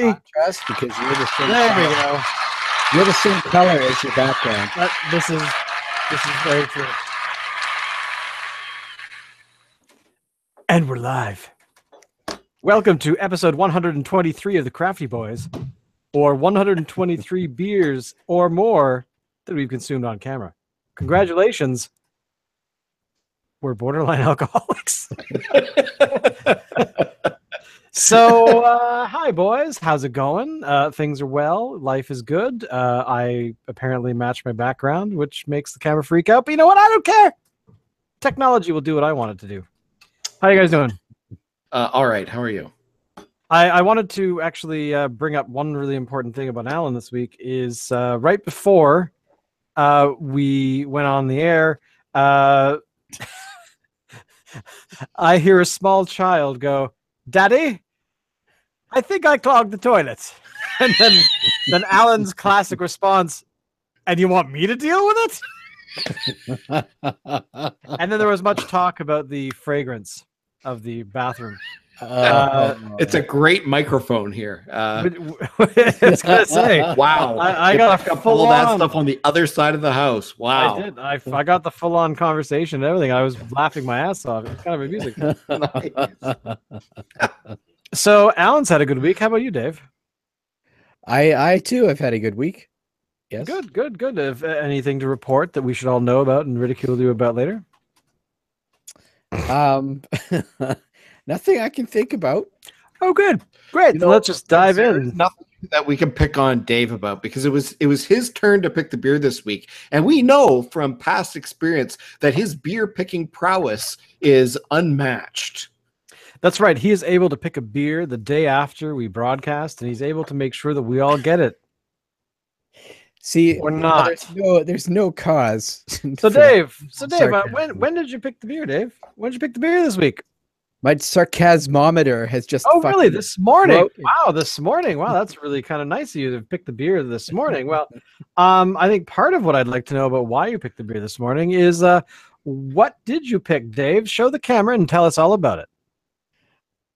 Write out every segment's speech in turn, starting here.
contrast because you're the same. There we go. You're the same color as your background. This is very true. And we're live. Welcome to episode 123 of the Crafty Boys, or 123 beers or more that we've consumed on camera. Congratulations. We're borderline alcoholics. So, hi, boys. How's it going? Things are well. Life is good. I apparently match my background, which makes the camera freak out. But you know what? I don't care. Technology will do what I want it to do. How you guys doing? All right. How are you? I wanted to actually bring up one really important thing about Alan this week is right before we went on the air, I hear a small child go, "Daddy, I think I clogged the toilet." And then Alan's classic response, "And you want me to deal with it?" And then there was much talk about the fragrance of the bathroom. It's a great microphone here. It's gonna say, wow! I got a full that stuff on the other side of the house. Wow! I did. I got the full-on conversation and everything. I was laughing my ass off. It's kind of amusing. So Alan's had a good week. How about you, Dave? I too have had a good week. Yes. Good. If anything to report that we should all know about and ridicule you about later? Nothing I can think about. Oh, good. Great. Then let's just dive in. Nothing that we can pick on Dave about because it was his turn to pick the beer this week. And we know from past experience that his beer picking prowess is unmatched. That's right. He is able to pick a beer the day after we broadcast, and he's able to make sure that we all get it. See, or not. There's no cause. So Dave, when did you pick the beer, Dave? When did you pick the beer this week? My sarcasmometer has just. Oh, really? This morning? broken. Wow, this morning. Wow, that's really kind of nice of you to pick the beer this morning. Well, I think part of what I'd like to know about why you picked the beer this morning is what did you pick, Dave? Show the camera and tell us all about it.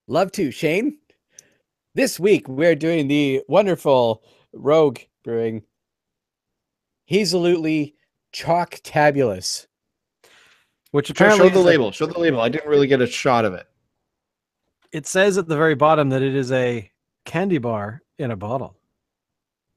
Love to, Shane. This week we're doing the wonderful Rogue Brewing Hazelutely Choctabulous. Which apparently show the label. Show the label. I didn't really get a shot of it. It says at the very bottom that it is a candy bar in a bottle.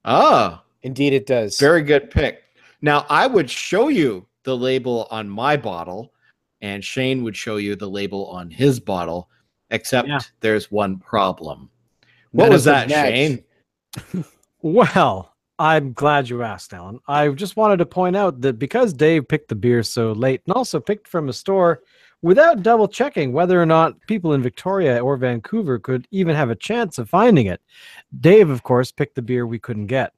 Ah, indeed it does. Very good pick. Now, I would show you the label on my bottle, and Shane would show you the label on his bottle, except there's one problem. What was that, Shane? Well, I'm glad you asked, Alan. I just wanted to point out that because Dave picked the beer so late and also picked from a store without double checking whether or not people in Victoria or Vancouver could even have a chance of finding it, Dave, of course, picked the beer we couldn't get.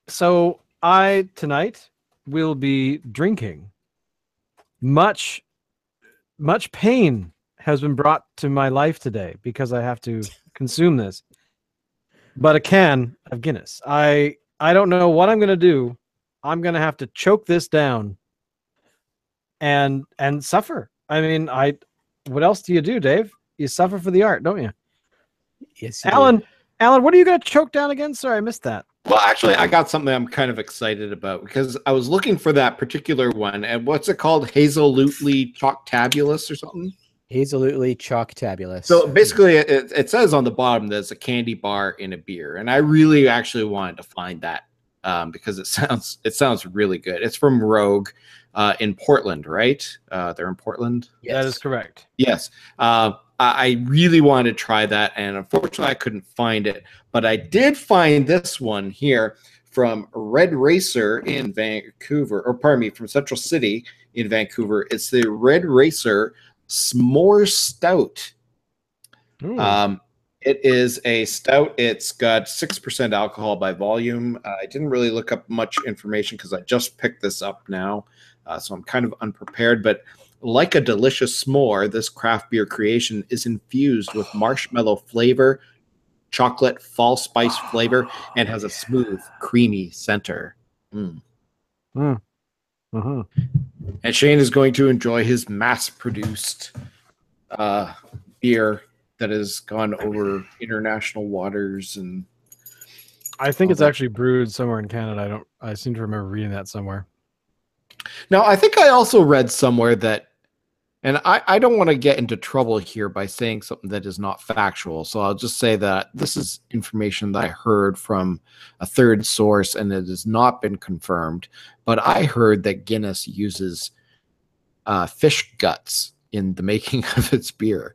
So I, tonight, will be drinking. Much pain has been brought to my life today because I have to consume this. But a can of Guinness. I don't know what I'm going to do. I'm going to have to choke this down and suffer. I mean, what else do you do, Dave? You suffer for the art, don't you? Yes, Alan, what are you going to choke down again? Sorry, I missed that. Well, actually, I got something I'm kind of excited about because I was looking for that particular one. And what's it called? Hazelutely Choctabulous or something? Hazelutely Choctabulous. So basically, it says on the bottom that it's a candy bar in a beer, and I really actually wanted to find that because it sounds really good. It's from Rogue in Portland, right? They're in Portland. Yes. That is correct. Yes. I really wanted to try that, and unfortunately, I couldn't find it. But I did find this one here from Red Racer in Vancouver, or pardon me, from Central City in Vancouver. It's the Red Racer Smores Stout. It is a stout. It's got 6% alcohol by volume. I didn't really look up much information because I just picked this up now, so I'm kind of unprepared. But like a delicious s'more, this craft beer creation is infused with marshmallow flavor, chocolate fall spice flavor, and has a smooth, creamy center. And Shane is going to enjoy his mass-produced beer that has gone over international waters and I think all it's that. actually brewed somewhere in Canada. I seem to remember reading that somewhere. Now, I think I also read somewhere that, and I don't want to get into trouble here by saying something that is not factual. So I'll just say that this is information that I heard from a third source and it has not been confirmed. But I heard that Guinness uses fish guts in the making of its beer.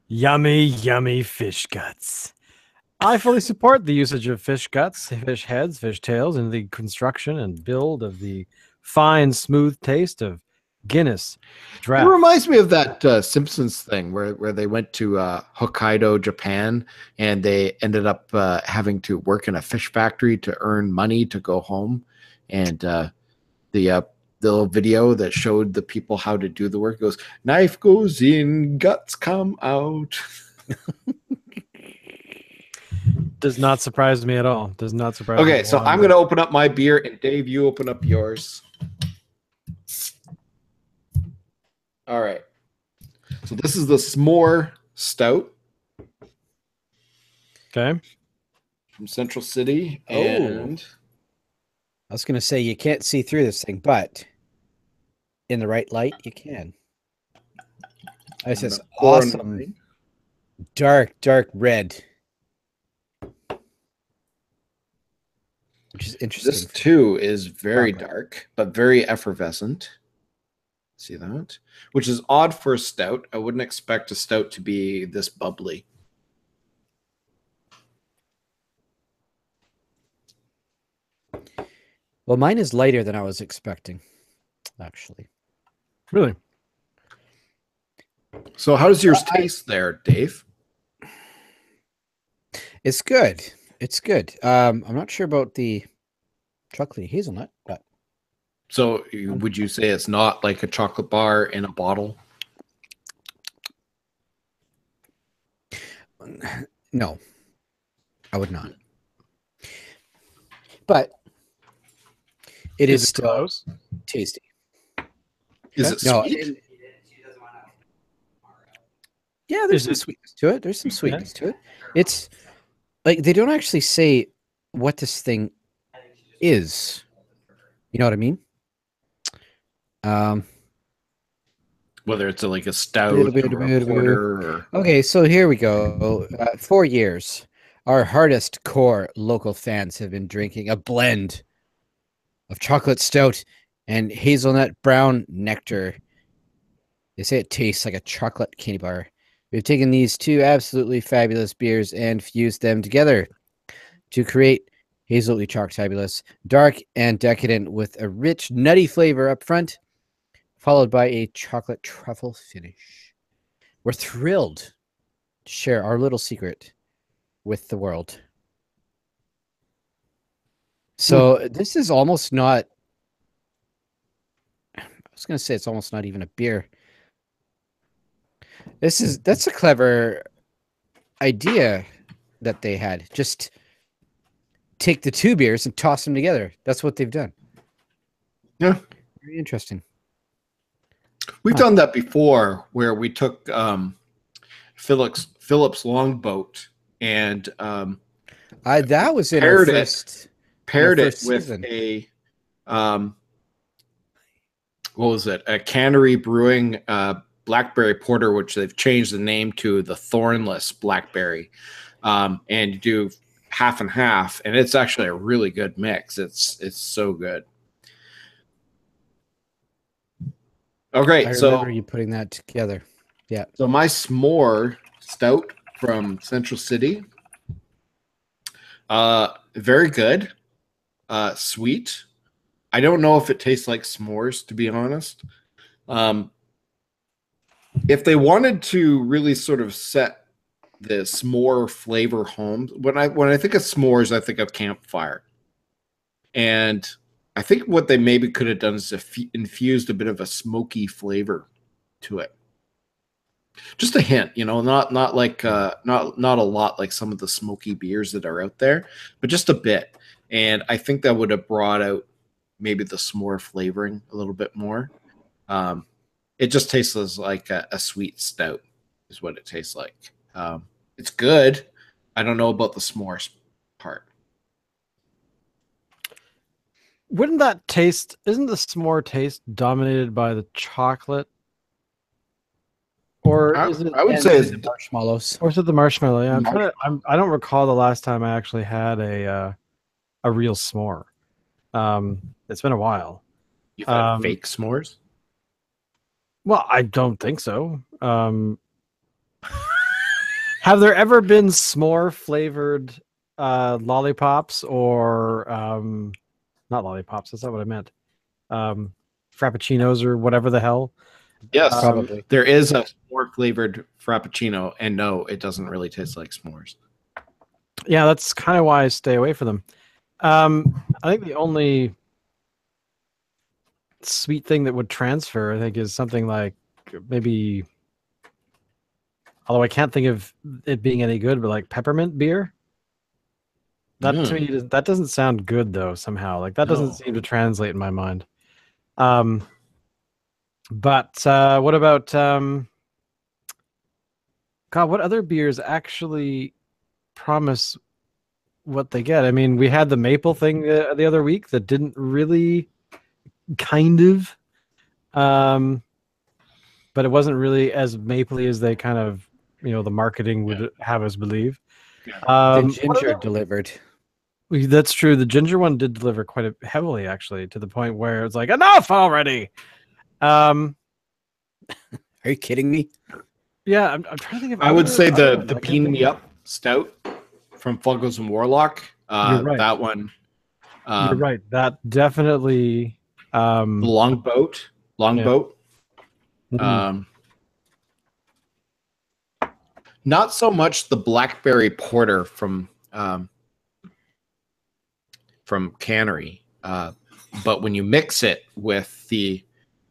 Yummy, yummy fish guts. I fully support the usage of fish guts, fish heads, fish tails in the construction and build of the fine, smooth taste of Guinness It draft. reminds me of that Simpsons thing where they went to Hokkaido, Japan, and they ended up having to work in a fish factory to earn money to go home. And the little video that showed the people how to do the work goes, knife goes in, guts come out. Does not surprise me at all. Does not surprise me. Okay, so I'm going to open up my beer, and Dave, you open up yours. All right. So this is the Smores Stout Okay. from Central City. Oh. And I was going to say you can't see through this thing, but in the right light, you can. It's this awesome, dark red. Which is interesting. This too is very dark, but very effervescent. See that? Which is odd for a stout. I wouldn't expect a stout to be this bubbly. Well, mine is lighter than I was expecting, actually. Really? So how does yours taste there, Dave? It's good. It's good. I'm not sure about the chocolate hazelnut, but So would you say it's not like a chocolate bar in a bottle? no, I would not. But it is still close? tasty. Is it No, sweet? yeah, there's Is some it- sweetness to it. There's some sweetness to it. It's like they don't actually say what this thing is. You know what I mean? Whether it's like a stout Bit, or a porter or... Okay, so here we go. 4 years, our hardest core local fans have been drinking a blend of chocolate stout and hazelnut brown nectar. They say it tastes like a chocolate candy bar. We've taken these two absolutely fabulous beers and fused them together to create Hazelutely Choctabulous, dark and decadent with a rich, nutty flavor up front, followed by a chocolate truffle finish. We're thrilled to share our little secret with the world. So this is almost not, I was going to say it's almost not even a beer. That's a clever idea that they had. Just take the two beers and toss them together. That's what they've done. Yeah. Very interesting. We've done that before where we took Phillips Longboat and That was in our paired first, paired it first with season. a what was it? A Cannery Brewing blackberry porter, which they've changed the name to the Thornless Blackberry. And you do half and half, and it's actually a really good mix. It's so good. Okay, I so remember you putting that together. Yeah. so my S'more Stout from Central City, very good, sweet. I don't know if it tastes like s'mores, to be honest. If they wanted to really sort of set the s'more flavor home, when I think of s'mores, I think of campfire, and I think what they maybe could have done is infused a bit of a smoky flavor to it. Just a hint, not like not a lot like some of the smoky beers that are out there, but just a bit. And I think that would have brought out maybe the s'more flavoring a little bit more. It just tastes like a sweet stout. is what it tastes like. It's good. I don't know about the s'mores part. Wouldn't that taste? Isn't the s'more taste dominated by the chocolate, or is it? I would And say the marshmallows. Or is it the marshmallow? Yeah, I don't recall the last time I actually had a real s'more. It's been a while. you've had fake s'mores. Well, I don't think so. Have there ever been s'more flavored lollipops or not lollipops? That's not what I meant. Frappuccinos or whatever the hell. Yes, Probably. there is a s'more flavored frappuccino, and no, it doesn't really taste like s'mores. Yeah, that's kind of why I stay away from them. I think the only sweet thing that would transfer, I think, is something like maybe, although I can't think of it being any good, but like peppermint beer. That to me, that doesn't sound good though. Somehow, like that doesn't seem to translate in my mind. But what about God? What other beers actually promise what they get? I mean, we had the maple thing the other week that didn't really, kind of, but it wasn't really as mapley as they kind of, the marketing would have us believe. The ginger delivered. That's true. The ginger one did deliver quite heavily, actually, to the point where it's like, enough already. Are you kidding me? Yeah, I'm trying to think of. I would say the ones. Peen Me Up Stout from Fuggles and Warlock. You're right. That one. You're right. That definitely. The Longboat. Mhm. Not so much the Blackberry Porter from Cannery, but when you mix it with the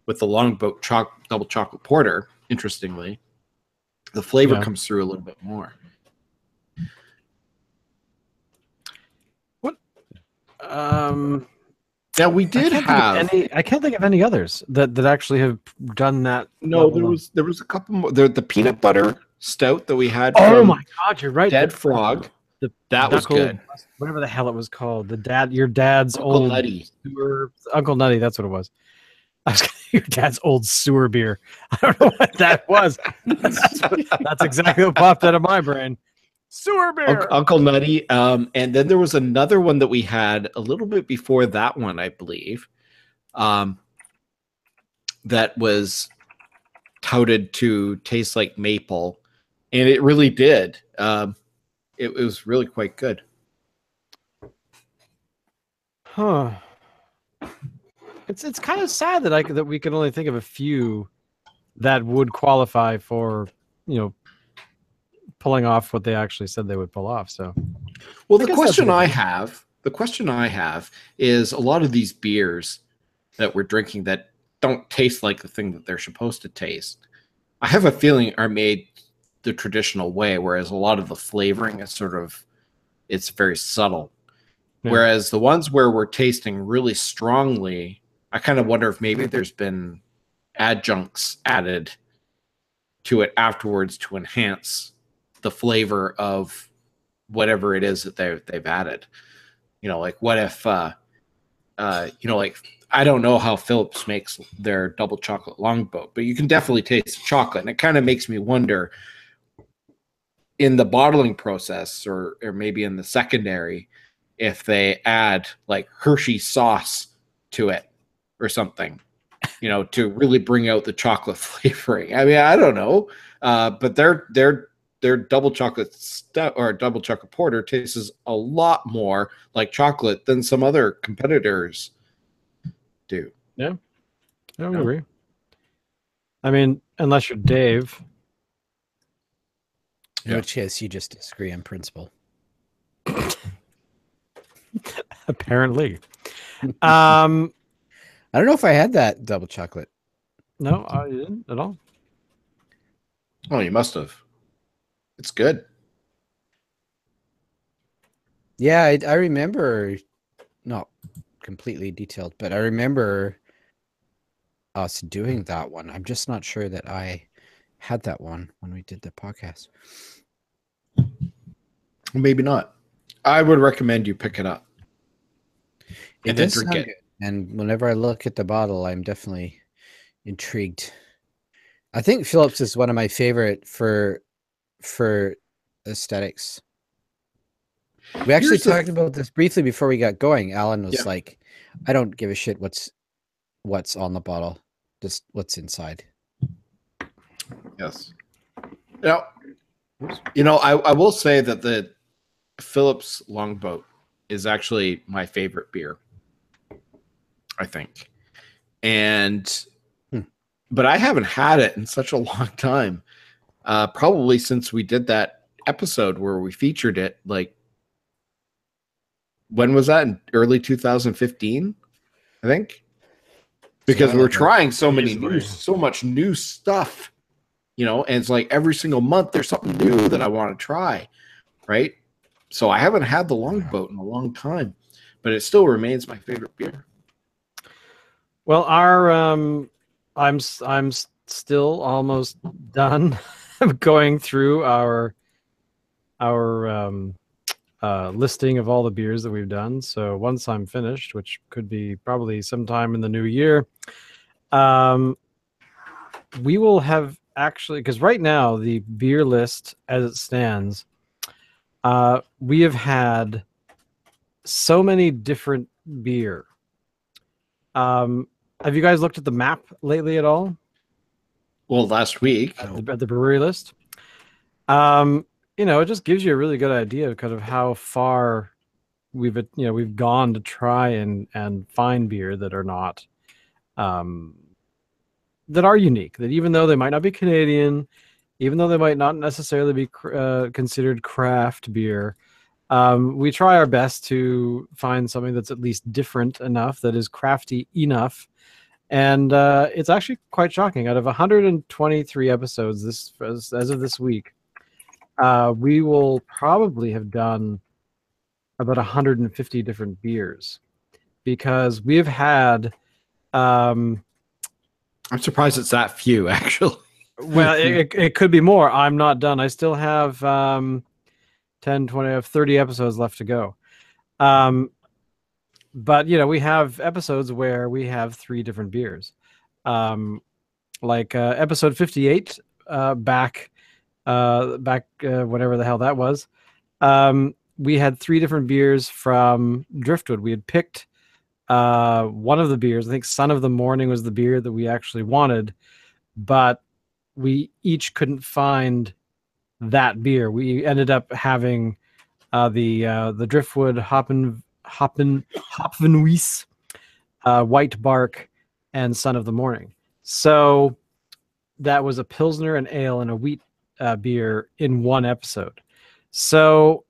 Longboat double chocolate porter, interestingly, the flavor comes through a little bit more. What? Now we did have. I can't think of any others that actually have done that. No, there was a couple more. The peanut butter stout that we had. Oh from my God, you're right. Dead Frog. That was good. Whatever the hell it was called. Your dad's Uncle old Nutty. sewer. Uncle Nutty. That's what it was. Your dad's old sewer beer. I don't know what that was. That's exactly what popped out of my brain. Sewer beer. Uncle Nutty. And then there was another one that we had a little bit before that one, I believe. That was touted to taste like maple, and it really did. It was really quite good. Huh. It's kind of sad that we can only think of a few that would qualify for, pulling off what they actually said they would pull off. So, well, the question I have is a lot of these beers that we're drinking that don't taste like the thing that they're supposed to taste, I have a feeling are made the traditional way, whereas a lot of the flavoring is it's very subtle. Yeah. Whereas the ones where we're tasting really strongly, I kind of wonder if maybe there's been adjuncts added to it afterwards to enhance the flavor of whatever it is that they've added. Like what if, like, I don't know how Phillips makes their double chocolate longboat, but you can definitely taste the chocolate. And it kind of makes me wonder in the bottling process or maybe in the secondary, if they add like Hershey sauce to it or something, to really bring out the chocolate flavoring. I mean, I don't know, but their double chocolate stout or double chocolate porter tastes a lot more like chocolate than some other competitors do. Yeah, I would agree. I mean, unless you're Dave. In which case, you just disagree on principle. Apparently. I don't know if I had that double chocolate. No, I didn't at all. Oh, you must have. It's good. Yeah, I remember, not completely detailed, but I remember us doing that one. I'm just not sure that I had that one when we did the podcast. Maybe not. I would recommend you pick it up It and then does drink sound it. good. And whenever I look at the bottle, I'm definitely intrigued. I think Phillips is one of my favorite for aesthetics. We actually Here's the talked about this briefly before we got going. Alan was Yeah. like, I don't give a shit what's on the bottle, just what's inside. Yes. Now, I will say that the Phillips Longboat is actually my favorite beer, I think. And but I haven't had it in such a long time. Probably since we did that episode where we featured it. Like, when was that? In early 2015, I think. Because while we're ago. trying so Easily. much new stuff, and it's like every single month there's something new that I want to try, right? So I haven't had the Longboat in a long time, but it still remains my favorite beer. Well, I'm still almost done going through our listing of all the beers that we've done. So once I'm finished, which could be probably sometime in the new year, we will have actually, because right now the beer list as it stands, we have had so many different beer. Have you guys looked at the map lately at all? Well, last week, At the brewery list? It just gives you a really good idea of kind of how far we've gone to try and find beer that are not that are unique, that even though they might not be Canadian, even though they might not necessarily be considered craft beer, we try our best to find something that's at least different enough, that is crafty enough. And it's actually quite shocking. Out of 123 episodes as of this week, we will probably have done about 150 different beers, because we've had I'm surprised it's that few, actually. well, it could be more. I'm not done. I still have 10, 20, 30 episodes left to go. But we have episodes where we have 3 different beers. Like episode 58, back whatever the hell that was. We had 3 different beers from Driftwood. We had picked one of the beers. I think Son of the Morning was the beer that we actually wanted, but we each couldn't find that beer. We ended up having the Driftwood Hopfenweisse, White Bark, and Son of the Morning. So that was a Pilsner, an ale, and a wheat beer in one episode. So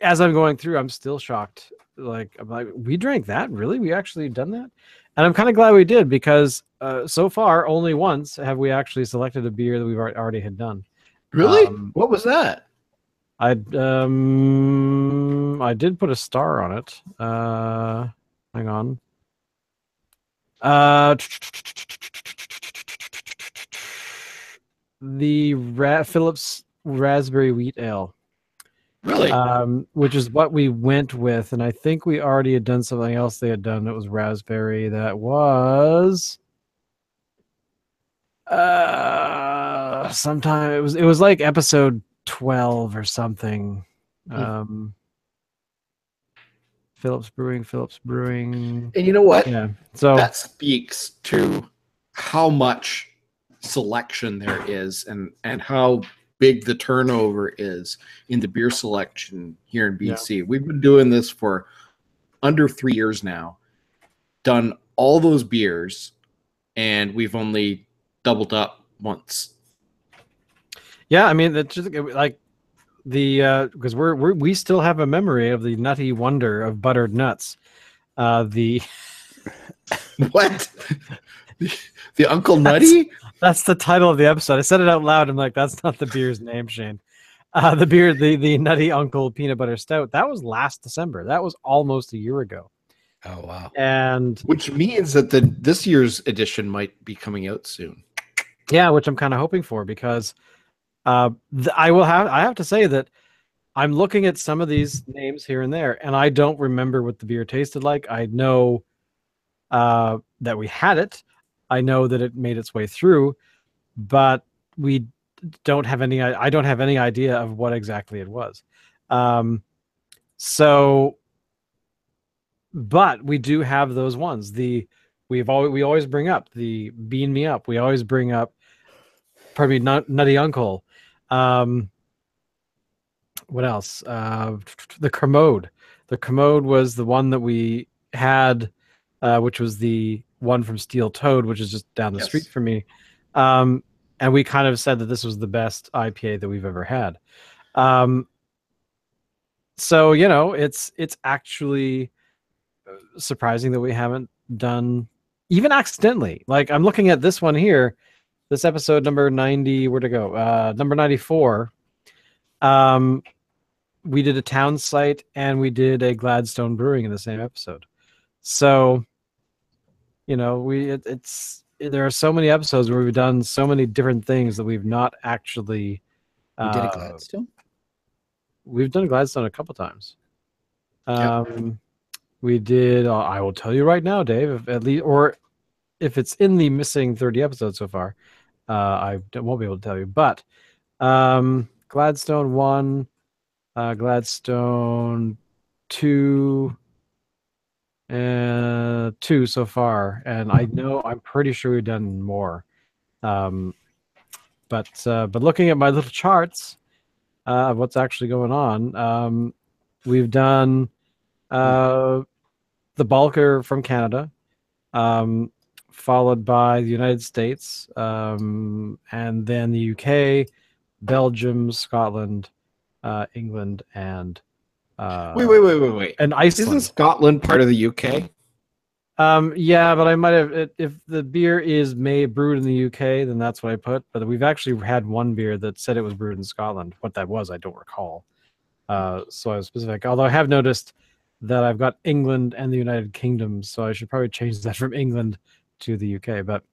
as I'm going through, I'm still shocked. I'm like, we drank that? Really? We actually done that? And I'm kind of glad we did, because so far only once have we actually selected a beer that we've already had done. Really? What was that? I did put a star on it. Hang on. The Phillips Raspberry Wheat Ale. Really? Which is what we went with, and I think we already had done something else they had done that was raspberry. That was sometime it was like episode 12 or something. Phillips Brewing. And you know what? Yeah. So that speaks to how much selection there is, and how big the turnover is in the beer selection here in BC. Yeah. We've been doing this for under 3 years now, done all those beers, and we've only doubled up once. Yeah, I mean, that's just like the because we still have a memory of the nutty wonder of buttered nuts. The what? The Uncle Nutty? That's the title of the episode. I said it out loud. I'm like, that's not the beer's name, Shane. The Nutty Uncle Peanut Butter Stout. That was last December. That was almost a year ago. Oh wow! And which means that this year's edition might be coming out soon. Yeah, which I'm kind of hoping for, because I have to say that I'm looking at some of these names here and there, and I don't remember what the beer tasted like. I know that we had it. I know that it made its way through, but we don't have any. I don't have any idea of what exactly it was. So, but we do have those ones. We always bring up the Bean Me Up. We always bring up, pardon me, Nutty Uncle. What else? The Commode. The Commode was the one that we had, which was the one from Steel Toad, which is just down the street from me. And we kind of said that this was the best IPA that we've ever had. So, you know, it's actually surprising that we haven't done, even accidentally. Like, I'm looking at this one here, this episode number 90. Where'd it go? Number 94. We did a town site and we did a Gladstone Brewing in the same episode. So, you know, there are so many episodes where we've done so many different things that we've not actually. We did a Gladstone. We've done Gladstone a couple times. We did. I will tell you right now, Dave. If at least, or if it's in the missing 30 episodes so far, I won't be able to tell you. But Gladstone 1. Gladstone 2 and 2 so far, and I'm pretty sure we've done more. But looking at my little charts of what's actually going on, we've done the Balker from Canada, followed by the United States, and then the UK, Belgium, Scotland, England, and Wait. and Iceland. Isn't Scotland part of the UK? Yeah, but I might have, if the beer is brewed in the UK, then that's what I put. But we've actually had one beer that said it was brewed in Scotland. What that was, I don't recall. So I was specific. Although I have noticed that I've got England and the United Kingdom, so I should probably change that from England to the UK. But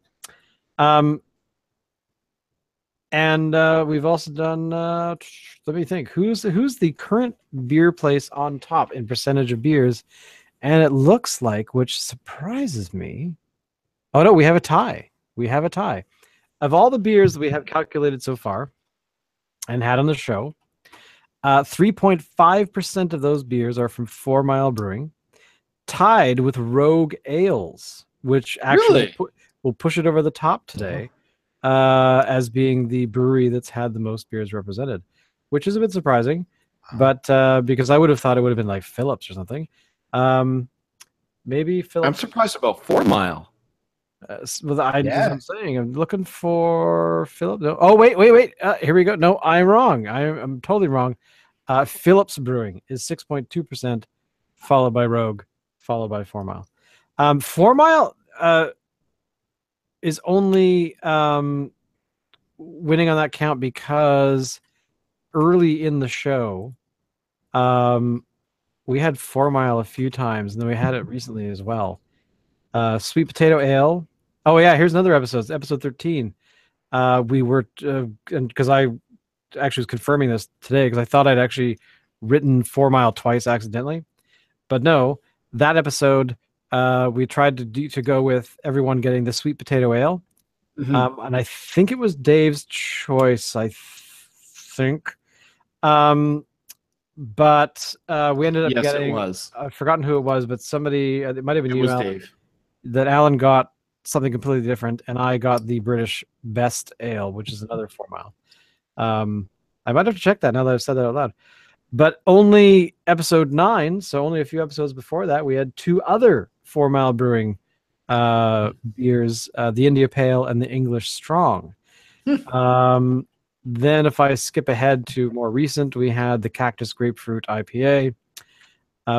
and we've also done, let me think, who's the current beer place on top in percentage of beers? And it looks like, which surprises me, oh no, we have a tie. We have a tie. Of all the beers that we have calculated so far and had on the show, 3.5% of those beers are from 4 Mile Brewing, tied with Rogue Ales, which actually will push it over the top today. As being the brewery that's had the most beers represented, which is a bit surprising, but because I would have thought it would have been like Phillips or something. Maybe Phillips. I'm surprised about 4 Mile. That's what I'm saying. I'm looking for Phillips. No. Oh, wait. Here we go. No, I'm wrong. I'm totally wrong. Phillips Brewing is 6.2%, followed by Rogue, followed by 4 Mile. 4 Mile is only winning on that count because early in the show, we had 4 Mile a few times, and then we had it recently as well. Sweet Potato Ale. Oh yeah, here's another episode. Episode 13. We were, because I actually was confirming this today because I thought I'd actually written 4 Mile twice accidentally, but no, that episode. We tried to go with everyone getting the Sweet Potato Ale, and I think it was Dave's choice. I think, but we ended up getting. It was. I've forgotten who it was, but somebody. It might have been you, Alan, Dave. that Alan got something completely different, and I got the British Best Ale, which is another 4 Mile. I might have to check that now that I've said that out loud. But only episode 9, so only a few episodes before that, we had 2 other 4 Mile Brewing beers, the India Pale and the English Strong. Then if I skip ahead to more recent, we had the Cactus Grapefruit IPA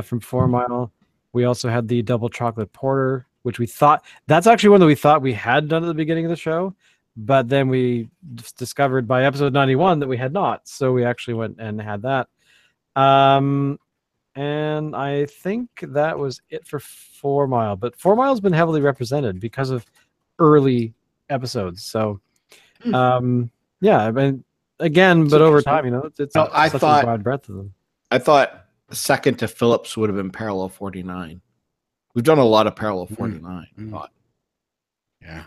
from 4 Mile. We also had the Double Chocolate Porter, which we thought, that's actually one that we thought we had done at the beginning of the show, but then we discovered by episode 91 that we had not. So we actually went and had that. And I think that was it for 4 Mile, but 4 Mile's been heavily represented because of early episodes. So Yeah, I mean, again, but over time, it's No, I such thought- a broad breadth of them. I thought second to Phillips would have been Parallel 49. We've done a lot of Parallel 49. I thought. Yeah.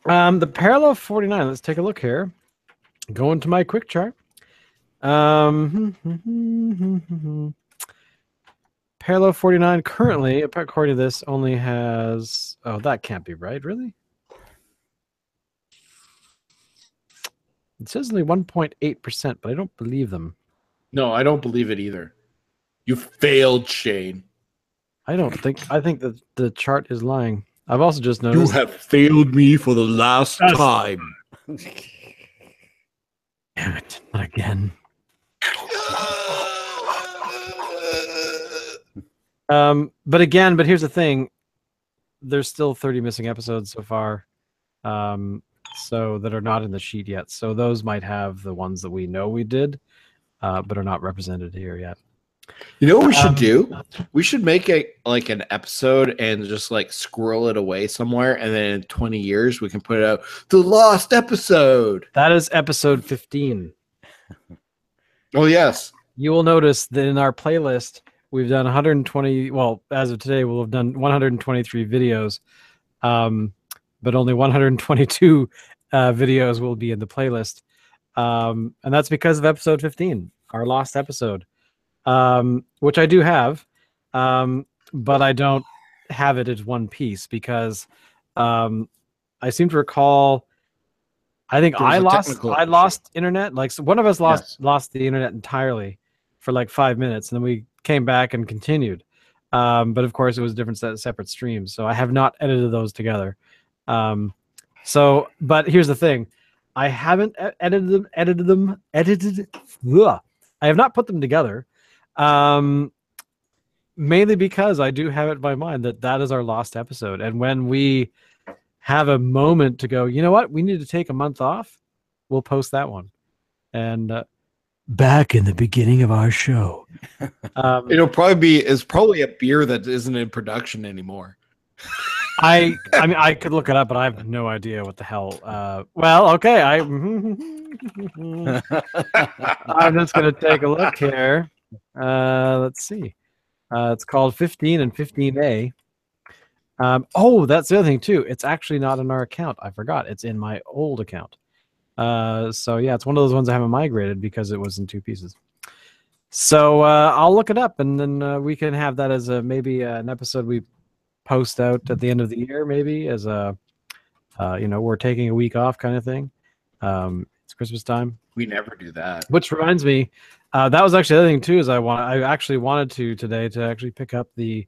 The Parallel 49. Let's take a look here. Go into my quick chart. Parallel 49 currently, according to this, only has. Oh, that can't be right, really. It says only 1.8%, but I don't believe them. No, I don't believe it either. You failed, Shane. I think that the chart is lying. I've also just You noticed. have failed me for the last time. Damn it! Not again. But here's the thing. There's still 30 missing episodes so far, so that are not in the sheet yet. So those might have the ones that we know we did, but are not represented here yet. You know what we should do? We should make an episode and just squirrel it away somewhere, and then in 20 years we can put it out. The lost episode. That is episode 15. Oh yes. You will notice that in our playlist we've done 120. Well, as of today, we'll have done 123 videos, but only 122 videos will be in the playlist, and that's because of episode 15, our lost episode. Which I do have, but I don't have it as one piece because I seem to recall. I think I lost internet. So one of us lost the internet entirely for 5 minutes, and then we came back and continued. But of course, it was different separate streams, so I have not edited those together. But here's the thing: I haven't edited them. I have not put them together. Mainly because I do have it in my mind that is our lost episode. And when we have a moment to go, you know what, we need to take a month off, we'll post that one. And back in the beginning of our show. It's probably a beer that isn't in production anymore. I mean, I could look it up, but I have no idea what the hell. Well, okay. I'm just going to take a look here. Let's see. It's called 15 and 15A. That's the other thing too. It's actually not in our account. I forgot. It's in my old account. So yeah, it's one of those ones I haven't migrated because it was in two pieces. So I'll look it up, and then we can have that as maybe an episode we post out at the end of the year, maybe as a we're taking a week off kind of thing. It's Christmas time. We never do that. Which reminds me, that was actually the other thing too. Is I actually wanted to today to actually pick up the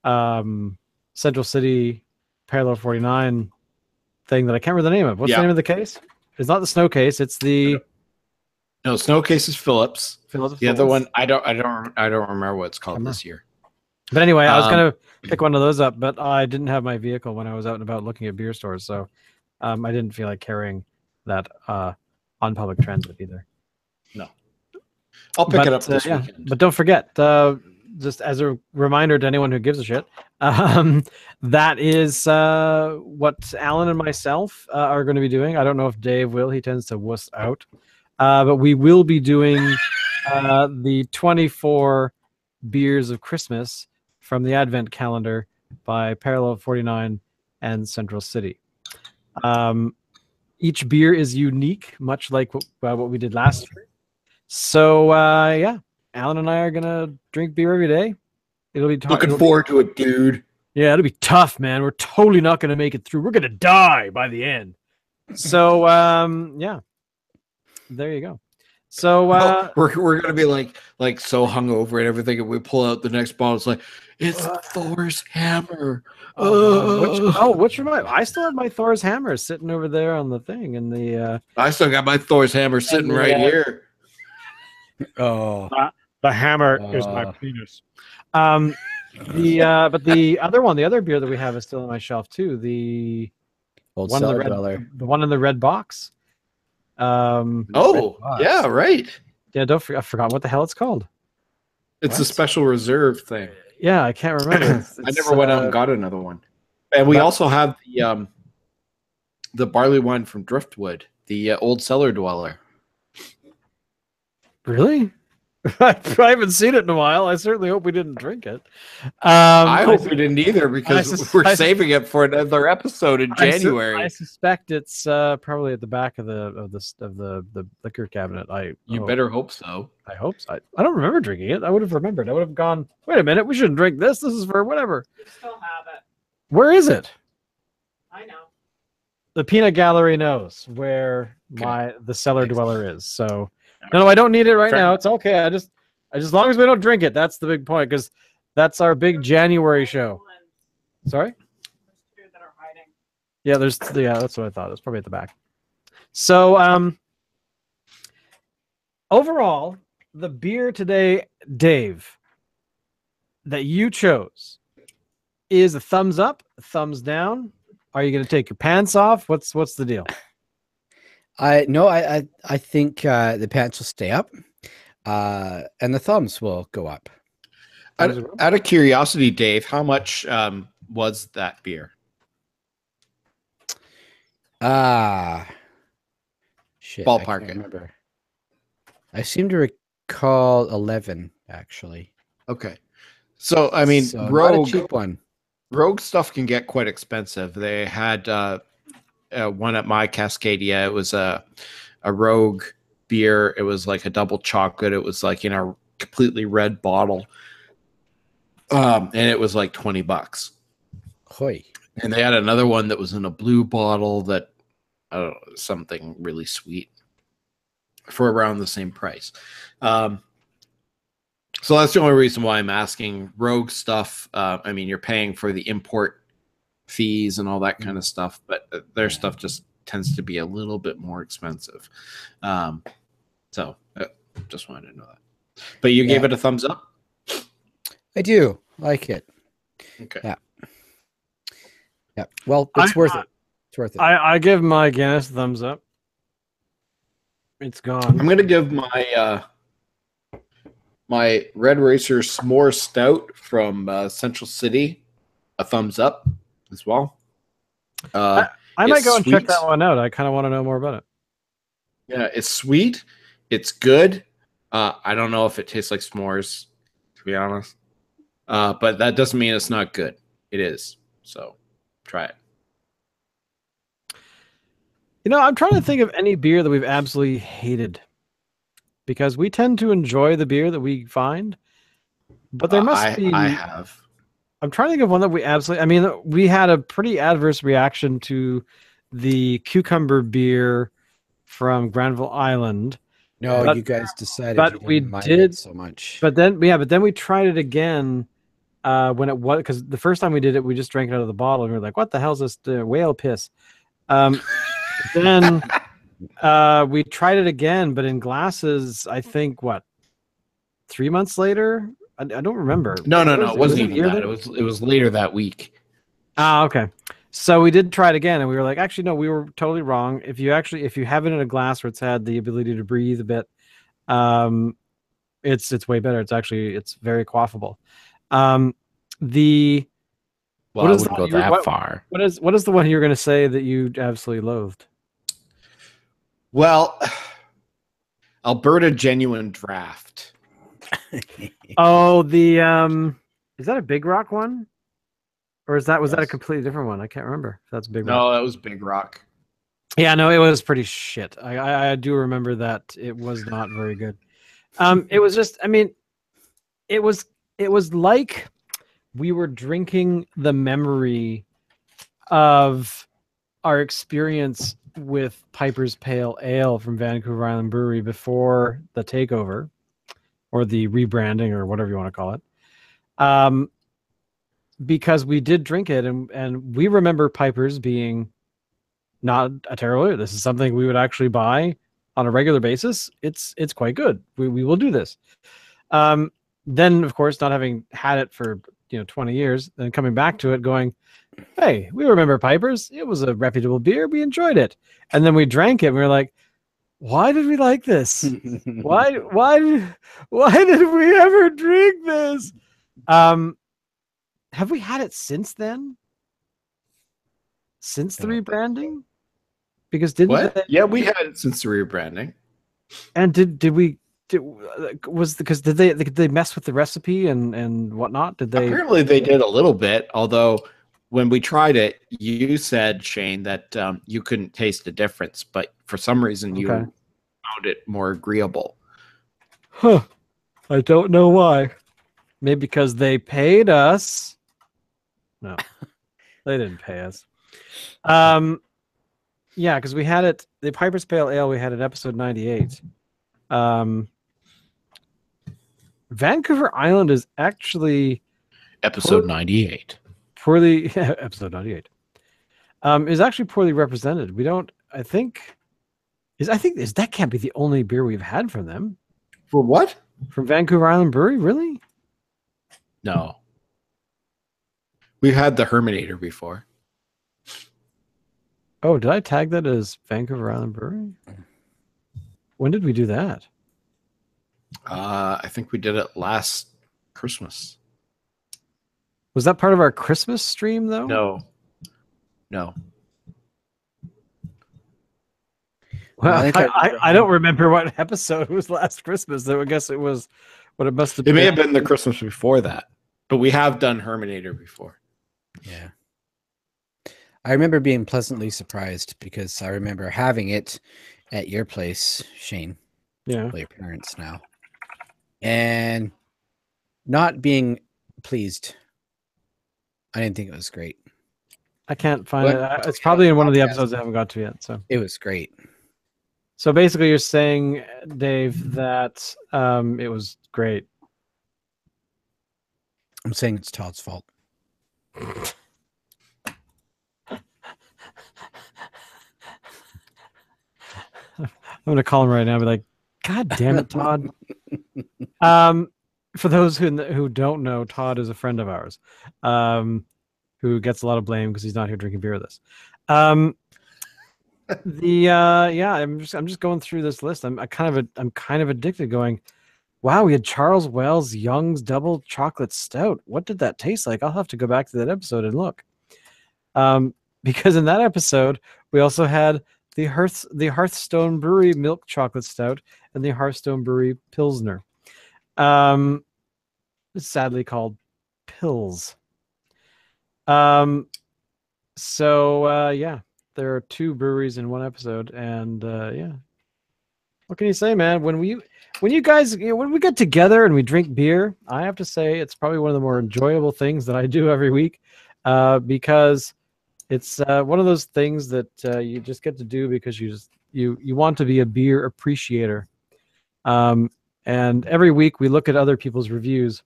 Central City Parallel 49 thing that I can't remember the name of. What's the name of the case? It's not the snow case. It's the snow case is Phillips. The other one, I don't remember what it's called this year. But anyway, I was gonna pick one of those up, but I didn't have my vehicle when I was out and about looking at beer stores, so I didn't feel like carrying that on public transit either. No, I'll pick it up this weekend. But don't forget, just as a reminder to anyone who gives a shit, that is what Alan and myself are going to be doing. I don't know if Dave will. He tends to wuss out. But we will be doing the 24 beers of Christmas from the Advent calendar by Parallel 49 and Central City. Each beer is unique, much like what we did last year. So, Alan and I are going to drink beer every day. It'll be looking forward to it, dude. Yeah, it'll be tough, man. We're totally not going to make it through. We're going to die by the end. So, there you go. So we're going to be like so hungover and everything, and we pull out the next bottle. It's like, it's Thor's hammer. Which reminds me, I still have my Thor's hammer sitting over there on the thing, and the I still got my Thor's hammer sitting right here. Oh, the hammer is my penis. But the other beer that we have is still on my shelf too. The Old one in the one in the red box. Yeah, right. Yeah, I forgot what the hell it's called. It's a special reserve thing. Yeah, I can't remember. I never went out and got another one. And we also have the barley wine from Driftwood, the old cellar dweller. Really? I haven't seen it in a while. I certainly hope we didn't drink it. I hope we didn't either, because we're saving it for another episode in January. I suspect it's probably at the back of the liquor cabinet. You better hope so. I hope so. I don't remember drinking it. I would have remembered. I would have gone, wait a minute, we shouldn't drink this. This is for whatever. You still have it. Where is it? I know. The peanut gallery knows where the cellar dweller is. So no, I don't need it right now. It's okay. I just as long as we don't drink it, that's the big point, because that's our big January show. Sorry? There's 2 that are hiding. Yeah, that's what I thought. It's probably at the back. So overall, the beer today, Dave, that you chose is a thumbs up, a thumbs down. Are you going to take your pants off? What's the deal? I think the pants will stay up, and the thumbs will go up. Out of curiosity, Dave, how much was that beer? Shit. Ballpark I can't it. remember. I seem to recall 11, actually. Okay. So, I mean, So not Rogue, a cheap one. Rogue stuff can get quite expensive. They had one at my Cascadia. It was a Rogue beer. It was like a double chocolate. It was like in a completely red bottle. And it was like $20. Hoy. And they had another one that was in a blue bottle that, I don't know, something really sweet for around the same price. So that's the only reason why I'm asking. Rogue stuff. I mean, you're paying for the import fees and all that kind of stuff, but their stuff just tends to be a little bit more expensive. So just wanted to know that. But you gave it a thumbs up? I do like it. Okay. Yeah. Yeah. Well, it's worth it. It's worth it. I give my Guinness a thumbs up. It's gone. I'm going to give my my Red Racer Smores Stout from Central City a thumbs up as well. I might go and check sweet. that one out. I kind of want to know more about it. Yeah, it's sweet. It's good. I don't know if it tastes like s'mores, to be honest. But that doesn't mean it's not good. It is. So try it. You know, I'm trying to think of any beer that we've absolutely hated, because we tend to enjoy the beer that we find. But there must be. I have. I'm trying to think of one that we absolutely. I mean, we had a pretty adverse reaction to the cucumber beer from Granville Island. No, you guys decided. But you we didn't mind did it so much. But then we tried it again when it was, because the first time we did it, we just drank it out of the bottle and we were like, "What the hell is this whale piss?" Then we tried it again, but in glasses. I think 3 months later. I don't remember. No. It wasn't even that. then? It was later that week. Ah, okay. So we did try it again, and we were like, actually, no, we were totally wrong. If you have it in a glass where it's had the ability to breathe a bit, it's way better. It's very quaffable. Well, I wouldn't go that far. What is the one you're going to say that you absolutely loathed? Well, Alberta Genuine Draft. Oh, the is that a Big Rock one? Or was that a completely different one? I can't remember if that's Big Rock. No, that was Big Rock. Yeah, no, it was pretty shit. I do remember that it was not very good. It was just, I mean, it was like we were drinking the memory of our experience with Piper's Pale Ale from Vancouver Island Brewery before the takeover or the rebranding or whatever you want to call it. Because we did drink it and we remember Piper's being not a terrible beer. This is something we would actually buy on a regular basis. It's quite good. We will do this. Then of course, not having had it for 20 years, then coming back to it going, hey, we remember Piper's. It was a reputable beer. We enjoyed it. And then we drank it and we were like, why did we like this? Why did we ever drink this? Have we had it since then? Since the rebranding? Because didn't What? they? Yeah, we had it since the rebranding. And did they mess with the recipe and whatnot? Did they? Apparently, they did a little bit. Although, when we tried it, you said, Shane, that you couldn't taste the difference, but for some reason, you Okay. found it more agreeable. Huh. I don't know why. Maybe because they paid us. No, they didn't pay us. Yeah, because we had it. The Piper's Pale Ale we had in episode 98. Vancouver Island is actually Episode 98. poorly episode 98. Is actually poorly represented. We don't. I think that can't be the only beer we've had from them. For what? From Vancouver Island Brewery, really? No. We've had the Herminator before. Oh, did I tag that as Vancouver Island Brewery? When did we do that? I think we did it last Christmas. Was that part of our Christmas stream, though? No. Well, I think I don't remember what episode was last Christmas, though. I guess it was what it must have It been. may have been the Christmas before that, but we have done Herminator before. Yeah. I remember being pleasantly surprised because I remember having it at your place, Shane, Yeah. well, your parents now, and not being pleased. I didn't think it was great. I can't find What? it. It's probably in one of the episodes I haven't got to yet. It was great. So basically, you're saying, Dave, that it was great. I'm saying it's Todd's fault. I'm gonna call him right now and be like, God damn it, Todd. For those who don't know, Todd is a friend of ours, who gets a lot of blame because he's not here drinking beer with us. Yeah, I'm just going through this list. I'm kind of addicted. Going, wow, we had Charles Wells Young's Double Chocolate Stout. What did that taste like? I'll have to go back to that episode and look. Because in that episode we also had the Hearthstone Brewery Milk Chocolate Stout and the Hearthstone Brewery Pilsner. It's sadly called Pils. Yeah, there are two breweries in one episode, and yeah. What can you say, man? When you guys, when we get together and we drink beer, I have to say it's probably one of the more enjoyable things that I do every week, because it's one of those things that you just get to do because you want to be a beer appreciator. And every week we look at other people's reviews.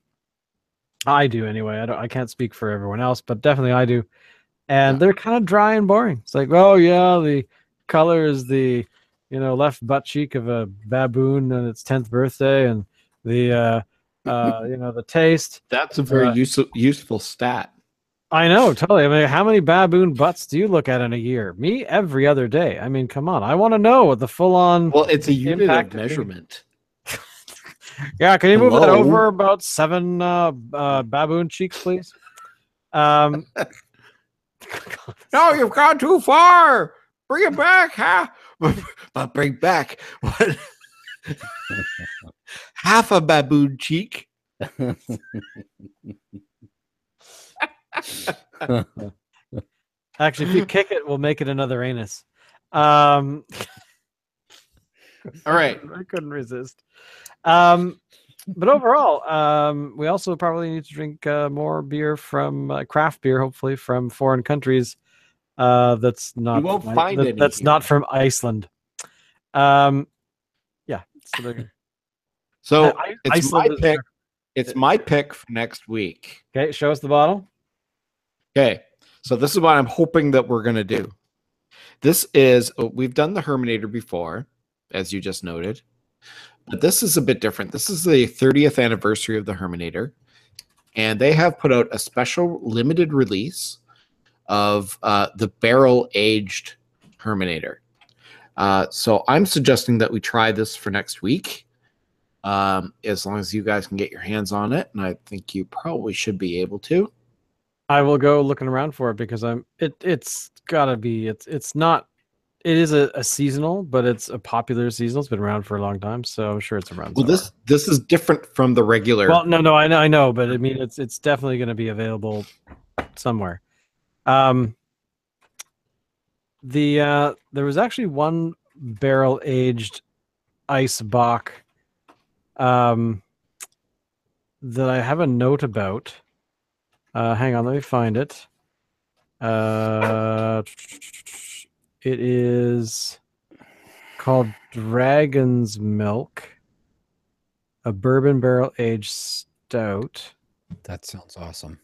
I do anyway. I can't speak for everyone else, but definitely I do. And they're kind of dry and boring. It's like, oh yeah, the color is the left butt cheek of a baboon on its 10th birthday, and the the taste. That's a very useful stat. I know, totally. I mean, how many baboon butts do you look at in a year? Me, every other day. I mean, come on. I want to know what the full-on. Well, it's a unit impact of measurement. Yeah, can you move that Hello? over about 7 baboon cheeks, please? No, you've gone too far. Bring it back, huh? But bring back what? Half a baboon cheek. Actually, if you kick it, we'll make it another anus. All right. I couldn't resist. But overall, we also probably need to drink more beer from craft beer, hopefully from foreign countries. That's not. You won't find any that's here. not from Iceland. Yeah. So it's Iceland my is- pick. It's my pick for next week. Okay, show us the bottle. Okay. So this is what I'm hoping that we're going to do. This is, we've done the Herminator before, as you just noted, but this is a bit different. This is the 30th anniversary of the Herminator, and they have put out a special limited release of the barrel-aged Herminator. So I'm suggesting that we try this for next week, as long as you guys can get your hands on it, and I think you probably should be able to. I will go looking around for it because it's gotta be it's not It is a seasonal, but it's a popular seasonal. It's been around for a long time, so I'm sure it's around. Well, somewhere. this is different from the regular. Well, no, I know, but I mean, it's definitely going to be available somewhere. There was actually one barrel aged ice bock, that I have a note about. Hang on, let me find it. It is called Dragon's Milk, a bourbon barrel aged stout. That sounds awesome.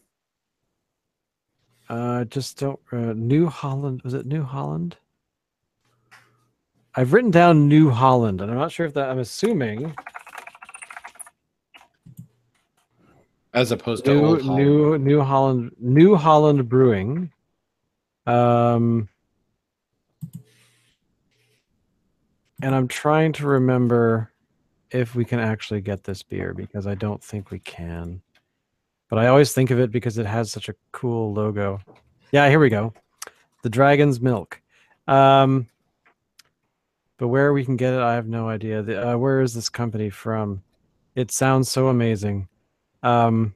Just don't. New Holland. Was it New Holland? I've written down New Holland, and I'm not sure if that. I'm assuming As opposed to Old Holland. New Holland Brewing. And I'm trying to remember if we can actually get this beer, because I don't think we can. But I always think of it because it has such a cool logo. Yeah, here we go. The Dragon's Milk. But where we can get it, I have no idea. Where is this company from? It sounds so amazing. But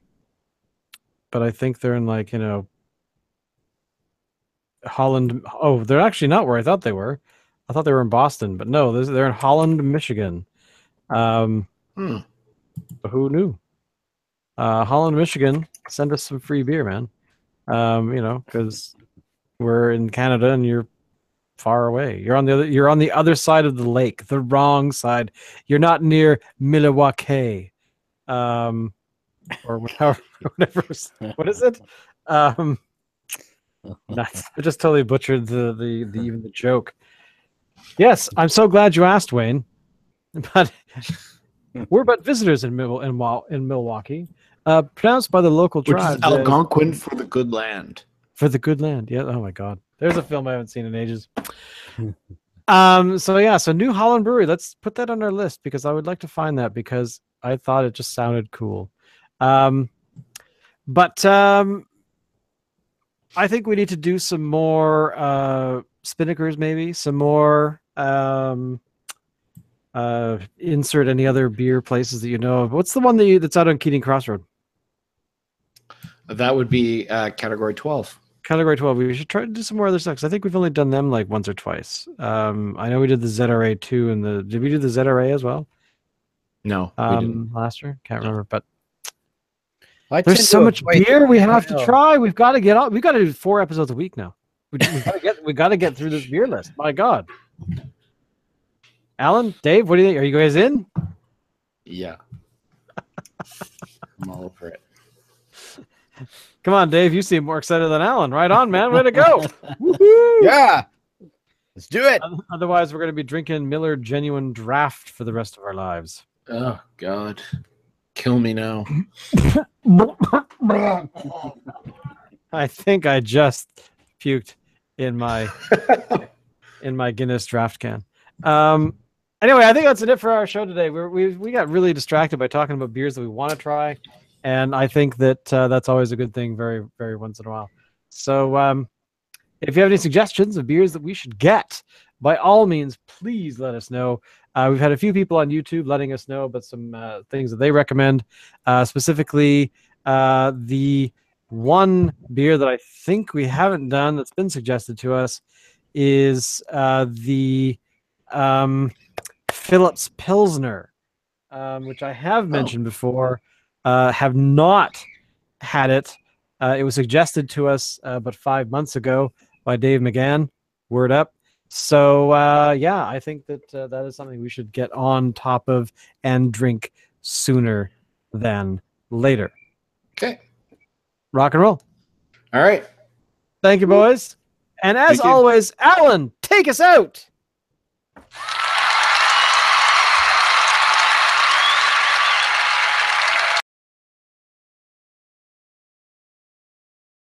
I think they're in, like, Holland. Oh, they're actually not where I thought they were. I thought they were in Boston, but no, they're in Holland, Michigan. But who knew? Holland, Michigan, send us some free beer, man. Because we're in Canada and you're far away. You're on the other side of the lake, the wrong side. You're not near Milwaukee, or whatever. What is it? Nuts. I just totally butchered even the joke. Yes, I'm so glad you asked, Wayne. But we're but visitors in Milwaukee, pronounced by the local Which tribes is Algonquin for the good land. For the good land. Yeah. Oh my God. There's a film I haven't seen in ages. So New Holland Brewery. Let's put that on our list, because I would like to find that, because I thought it just sounded cool. But I think we need to do some more Spinnakers, maybe some more. Insert any other beer places that you know of. What's the one that's out on Keating Crossroad? That would be category 12. Category 12. We should try to do some more other stuff, 'cause I think we've only done them like once or twice. I know we did the ZRA too, and did we do the ZRA as well? No, we didn't. Last year, can't remember. But I tend there's so to much avoid beer that. we have to try. We've got to get out. We've got to do 4 episodes a week now. We got to get through this beer list. My God. Alan, Dave, what do you think? Are you guys in? Yeah. I'm all over it. Come on, Dave. You seem more excited than Alan. Right on, man. Way to go. Woo-hoo! Yeah. Let's do it. Otherwise, we're going to be drinking Miller Genuine Draft for the rest of our lives. Oh, God. Kill me now. I think I just puked in my Guinness draft can. Anyway, I think that's it for our show today. We got really distracted by talking about beers that we want to try, and I think that that's always a good thing, very, very once in a while. So if you have any suggestions of beers that we should get, by all means, please let us know. We've had a few people on YouTube letting us know about some things that they recommend, specifically the one beer that I think we haven't done that's been suggested to us is the Phillips Pilsner, which I have mentioned before, have not had it. It was suggested to us about 5 months ago by Dave McGann. Word up. So, I think that that is something we should get on top of and drink sooner than later. Okay. Rock and roll. All right. Thank you, boys. And as always, Alan, take us out.